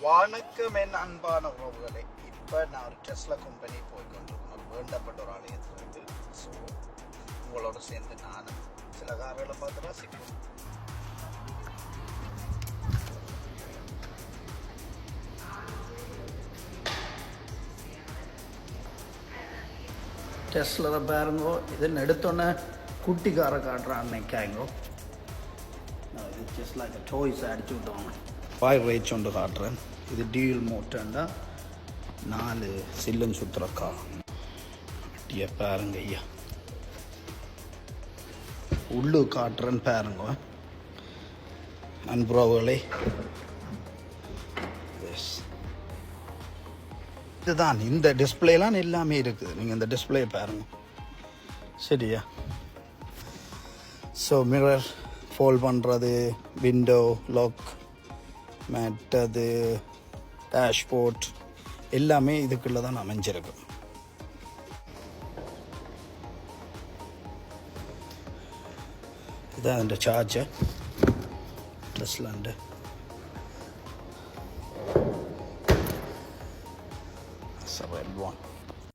வணக்கம் என் அன்பான உறவுகளை. இப்போ நான் ஒரு டெஸ்லா கம்பெனி போய்கொண்டிருக்கணும், வேண்டப்பட்ட ஒரு ஆலயத்திலிருந்து. ஸோ உங்களோட சேர்ந்து நானும் சில கார்களை பார்த்து ரசிப்போம். டெஸ்லரை பாருங்கோ, இது எடுத்தோன்னே குட்டிக்காரை காட்டுறான் நினைக்காங்கோ. இது ஜஸ்ட் லைக் டாய்ஸ் அடிச்சு விட்டோம். ஃபயர் ரேச் ஒன்று காட்டுறேன். இது டியூல் மோட்டர்ண்டா 4 சில்லுன்னு சுற்றுறக்கா. அப்படியே பாருங்க ஐயா, உள்ளு காட்டுறேன்னு பாருங்க அன்புறவுகளே. இதுதான் இந்த டிஸ்பிளேலாம் எல்லாமே இருக்குது. நீங்கள் இந்த டிஸ்பிளே பாருங்க சரியா. ஸோ மிரர் ஃபோல்ட் பண்ணுறது, விண்டோ லாக், மற்றது டேஷ்போர்ட் எல்லாமே இதுக்குள்ளே தான் அமைஞ்சிருக்கு. இதுதான் அந்த charger டெஸ்லாண்டு. That's a red one.